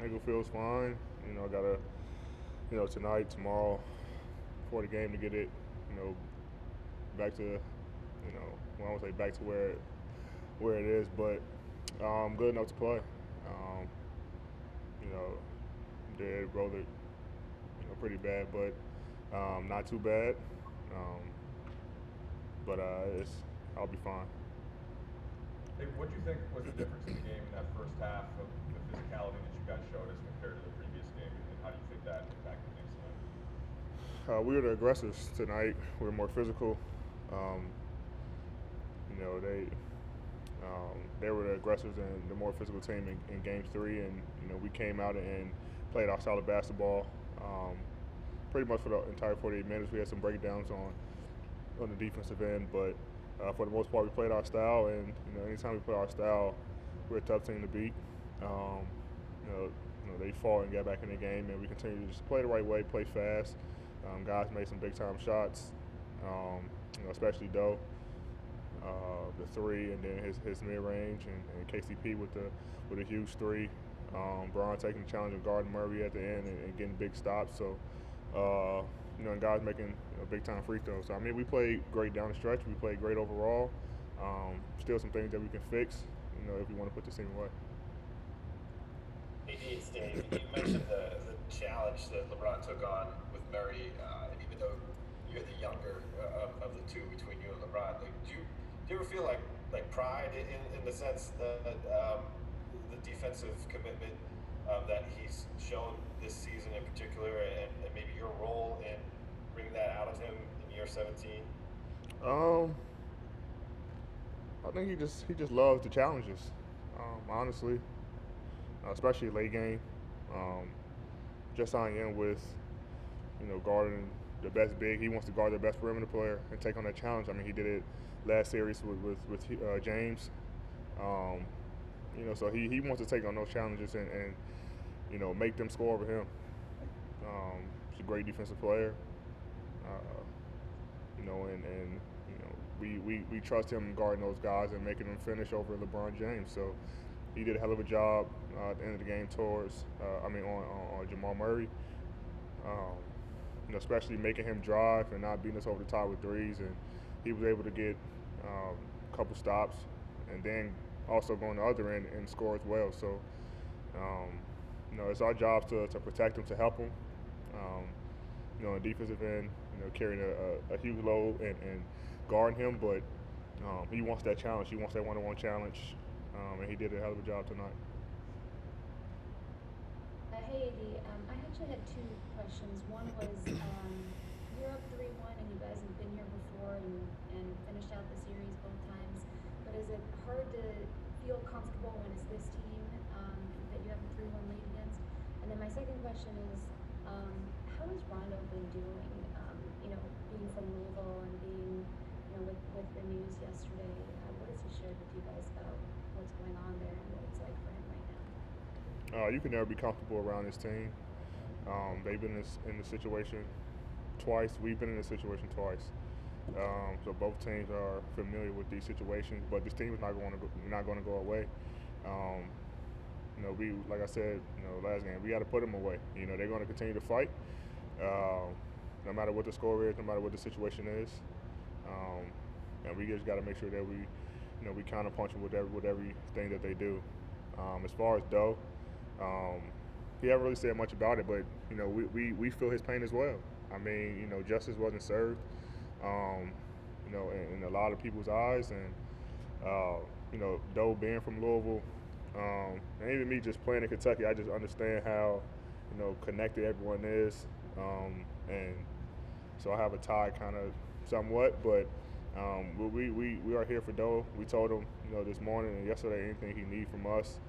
ankle feels fine. I gotta, tonight, tomorrow, before the game to get it, back to, well, I won't say back to where it is, but good enough to play. Um, you know, did rolled it, pretty bad, but not too bad. Um, but I'll be fine. Hey, what do you think was the difference in the game in that first half of the physicality that you guys showed as compared to the previous game, and how do you think that impacted things tonight? We were the aggressors tonight. We were more physical. Um, you know, they were the aggressors and the more physical team in Game 3, and we came out and played our solid basketball. Pretty much for the entire 48 minutes, we had some breakdowns on the defensive end, but for the most part, we played our style, and anytime we play our style, we're a tough team to beat. Um, they fought and got back in the game, and we continue to just play the right way, play fast. Guys made some big time shots, especially Doe, the three, and then his mid range, and KCP with a huge three. Braun taking the challenge of guarding Murray at the end and getting big stops. So, and guys making big time free throws. So, I mean, we played great down the stretch. We played great overall. Still some things that we can fix, if we want to put this team away. Hey, it's Dave. You mentioned the challenge that LeBron took on with Murray, and even though you're the younger of the two between you and LeBron, like, do you ever feel like pride in the sense that the defensive commitment that he's shown this season in particular, and maybe your role in bringing that out of him in year 17? Um, I think he just loves the challenges. Honestly, especially late game. Um, just on in with guarding the best big. He wants to guard the best perimeter player and take on that challenge. I mean, he did it last series with James. Um, so he wants to take on those challenges and make them score over him. He's a great defensive player. Uh, and we trust him guarding those guys and making them finish over LeBron James. So he did a hell of a job at the end of the game towards, on Jamal Murray. Um, especially making him drive and not beating us over the top with threes, and he was able to get a couple stops, and then also go on the other end and score as well. So, it's our job to protect him, to help him. On the defensive end, carrying a huge load and guarding him, but he wants that challenge. He wants that one-on-one challenge, and he did a hell of a job tonight. Hey, AD. I actually had two questions. One was you're up 3-1 and you guys have been here before and finished out the series both times. But is it hard to feel comfortable when it's this team that you have a 3-1 lead against? And then my second question is how has Rondo been doing? Being from Louisville and being with the news yesterday, what has he shared with you guys about what's going on there and what it's like for him right now? You can never be comfortable around this team. They've been in this situation twice. We've been in this situation twice. So both teams are familiar with these situations, but this team is not going to go away. We, like I said, last game, we got to put them away. They're going to continue to fight, no matter what the score is, no matter what the situation is. And we just got to make sure that we counterpunch them with everything that they do. As far as Doe, he haven't really said much about it, but we feel his pain as well. I mean, justice wasn't served, in a lot of people's eyes, and Doe being from Louisville, and even me just playing in Kentucky, I just understand how connected everyone is, and so I have a tie kind of somewhat, but we are here for Doe. We told him this morning and yesterday anything he needs from us.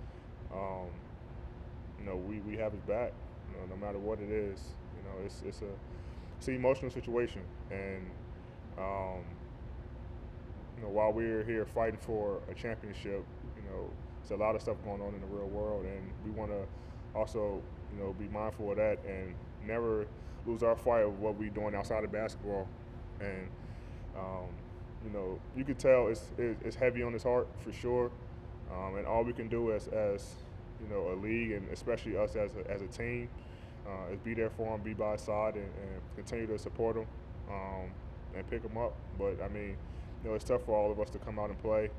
We have his back, no matter what it is. It's an emotional situation, and while we're here fighting for a championship, there's a lot of stuff going on in the real world, and we want to also, be mindful of that and never lose our fight of what we're doing outside of basketball. And you can tell it's heavy on his heart for sure, and all we can do as a league, and especially us as a team, is be there for him, be by his side, and continue to support him and pick him up. But I mean, it's tough for all of us to come out and play,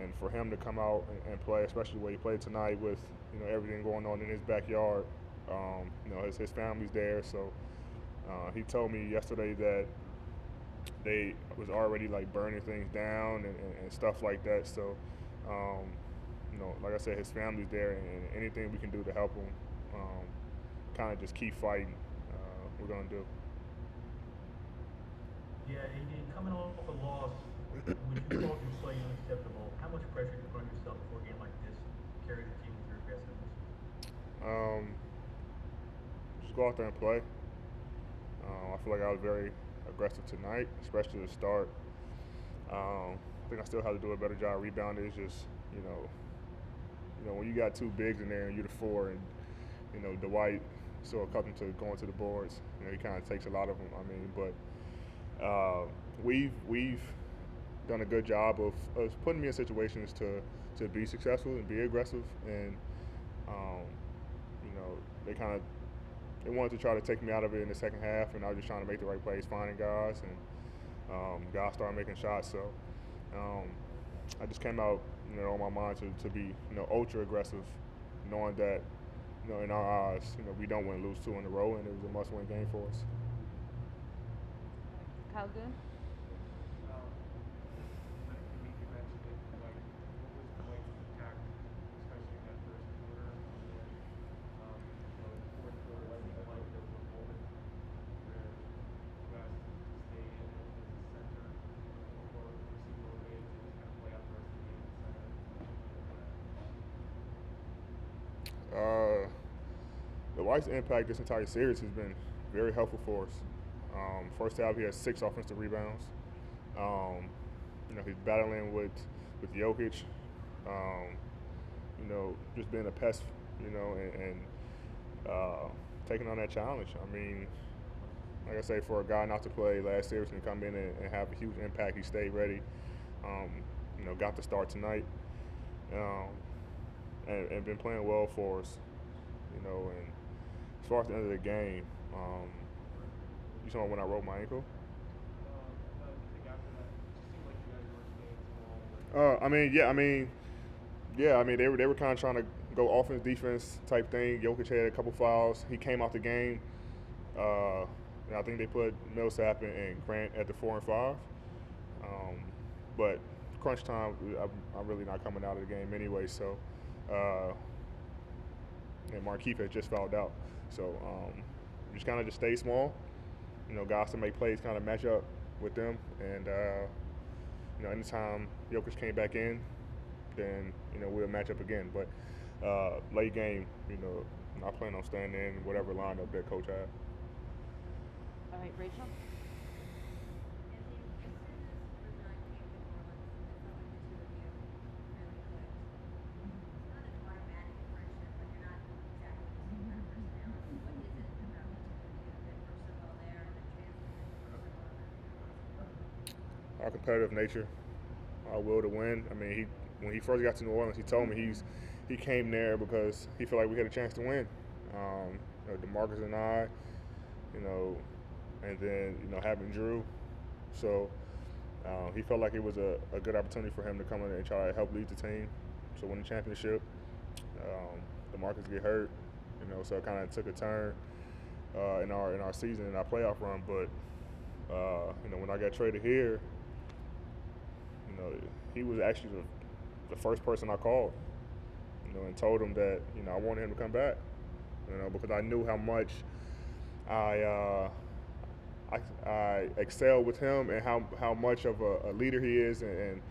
and for him to come out and play, especially the way he played tonight with everything going on in his backyard. His family's there, so he told me yesterday that they was already like burning things down and stuff like that. So, like I said, his family's there, and anything we can do to help him, kind of just keep fighting, we're gonna do. Yeah, and coming off a loss, which you called your play unacceptable, how much pressure do you put on yourself before a game like this carry the team with your aggressiveness? Just go out there and play. I feel like I was very aggressive tonight, especially to start. I think I still have to do a better job rebounding. It's just, when you got two bigs in there and you're the four, and Dwight so accustomed to going to the boards, he kind of takes a lot of them. I mean, but we've done a good job of putting me in situations to be successful and be aggressive, and they wanted to try to take me out of it in the second half, and I was just trying to make the right plays, finding guys, and guys started making shots. So I just came out, on my mind to be, ultra aggressive, knowing that, in our eyes, we don't want to lose two in a row, and it was a must-win game for us. Kyle Goon? Dwight's impact this entire series has been very helpful for us. First half, he had 6 offensive rebounds. He's battling with Jokic. Just being a pest, and taking on that challenge. I mean, like I say, for a guy not to play last series and come in and have a huge impact, he stayed ready. Got the start tonight, and been playing well for us. And as far as the end of the game, you saw when I rolled my ankle? They were kind of trying to go offense, defense type thing. Jokic had a couple fouls. He came out the game. And I think they put Millsap and Grant at the 4 and 5. But crunch time, I'm really not coming out of the game anyway. So, and Markieff had just fouled out. So just kind of just stay small. Guys to make plays kind of match up with them. And, anytime Jokic came back in, then, we'll match up again. But late game, not planning on staying in whatever lineup that coach had. All right, Rachel? Our competitive nature, our will to win. I mean, when he first got to New Orleans, he told me he came there because he felt like we had a chance to win. DeMarcus and I, and then having Drew, so he felt like it was a good opportunity for him to come in and try to help lead the team, so win the championship. DeMarcus get hurt, so it kind of took a turn in our season, in our playoff run. But when I got traded here, he was actually the first person I called, and told him that I wanted him to come back, because I knew how much I excel with him, and how much of a leader he is, and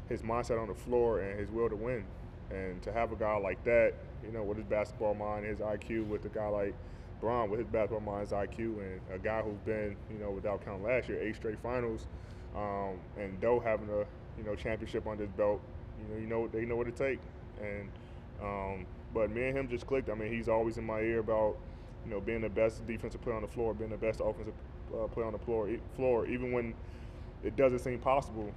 his mindset on the floor and his will to win. And to have a guy like that, with his basketball mind, his IQ, with a guy like Bron with his basketball mind, his IQ, and a guy who's been, without counting last year, 8 straight finals, and Doe having a championship under his belt, they know what it takes. And but me and him just clicked. I mean, he's always in my ear about being the best defensive player on the floor, being the best offensive player on the floor, even when it doesn't seem possible.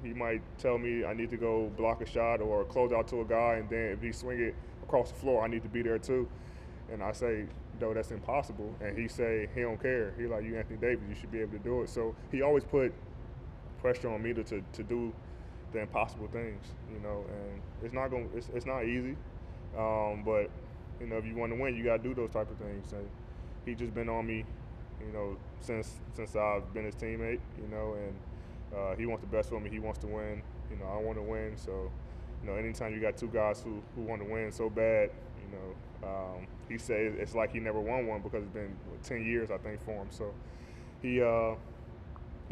He might tell me I need to go block a shot or close out to a guy, and then if he swing it across the floor, I need to be there too. And I say, no, that's impossible. And he say he don't care. He like, you Anthony Davis, you should be able to do it. So he always put pressure on me to do the impossible things, you know. And it's not easy, but you know, if you want to win, you got to do those type of things. And he just been on me, you know, since I've been his teammate, you know, and he wants the best for me. He wants to win. You know, I want to win. So, you know, anytime you got two guys who want to win so bad, you know, he says it's like he never won one because it's been 10 years, I think, for him. So he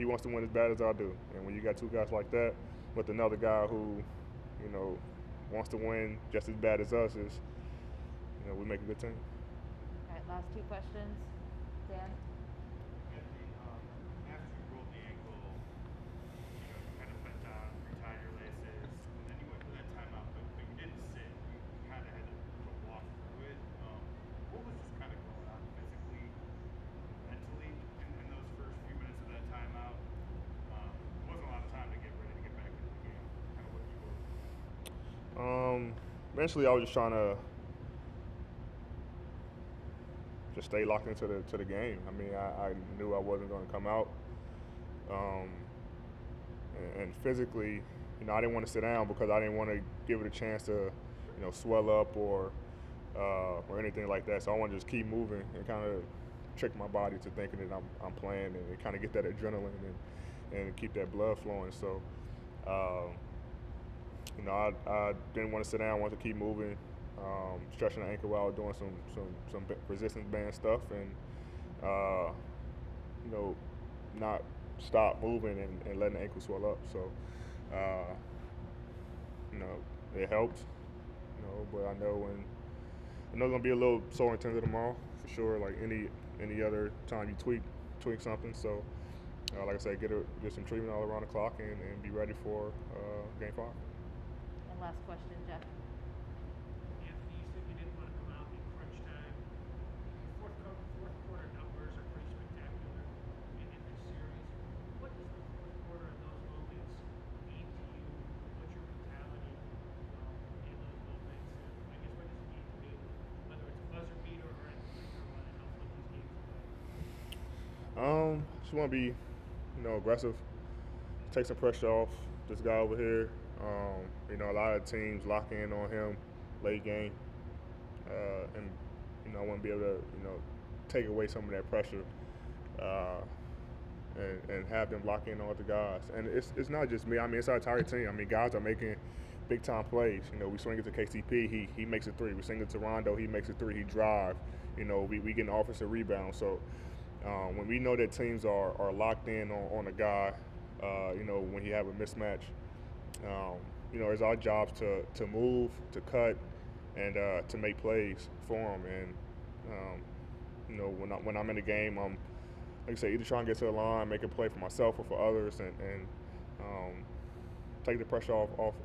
wants to win as bad as I do. And when you got two guys like that with another guy who, you know, wants to win just as bad as us, is, you know, we make a good team. All right, last two questions. Dan? Anthony, after you rolled the ankle, you know, you kind of went down, retied your laces, and then you went for that timeout, but you didn't sit. You kind of had to walk through it. What was just kind of going on physically, mentally in those first few minutes of that timeout? There wasn't a lot of time to get ready to get back into the game. Kind of what you were. Eventually, I was just trying to just stay locked into the game. I mean, I knew I wasn't going to come out, and physically, you know, I didn't want to sit down because I didn't want to give it a chance to, you know, swell up or anything like that. So I want to just keep moving and kind of trick my body to thinking that I'm playing and kind of get that adrenaline and keep that blood flowing. So, you know, I didn't want to sit down. I wanted to keep moving. Stretching the ankle out, doing some resistance band stuff, and you know, not stop moving and letting the ankle swell up. So, you know, it helped. You know, but I know it's gonna be a little sore and tender tomorrow for sure. Like any other time you tweak something. So, like I said, get some treatment all around the clock and be ready for Game 5. And last question, Jeff. Anthony, you said you didn't want to come out in crunch time. Fourth quarter numbers are pretty spectacular in this series. What does the fourth quarter and those moments mean to you? What's your mentality in those moments? And I guess what does it mean to you, whether it's a buzzer beater or at free throw line, help put these games away? Just want to be, you know, aggressive. Take some pressure off this guy over here. You know, a lot of teams lock in on him late game, and you know, I want to be able to, you know, take away some of that pressure and have them lock in on the guys. And it's not just me. I mean, it's our entire team. I mean, guys are making big time plays. You know, we swing it to KCP, he makes a three. We swing it to Rondo, he makes a three. He drive. You know, we get an offensive rebound. So when we know that teams are locked in on a guy, you know, when you have a mismatch. You know, it's our jobs to move, to cut, and to make plays for them. And you know, when I'm in the game, I'm, like I say, either trying to get to the line, make a play for myself or for others, and take the pressure off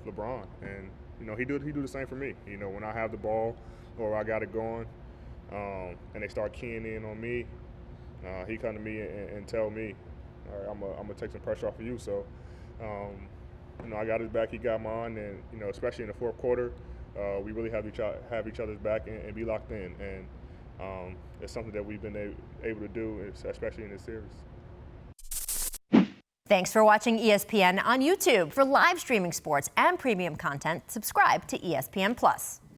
Lebron. And you know, he do the same for me. You know, when I have the ball or I got it going, and they start keying in on me, he come to me and tell me, all right, I'm gonna take some pressure off of you. So. You know, I got his back, he got mine, and you know, especially in the fourth quarter, we really have each other's back and be locked in, and it's something that we've been able to do, especially in this series. Thanks for watching ESPN on YouTube. For live streaming sports and premium content, subscribe to ESPN+.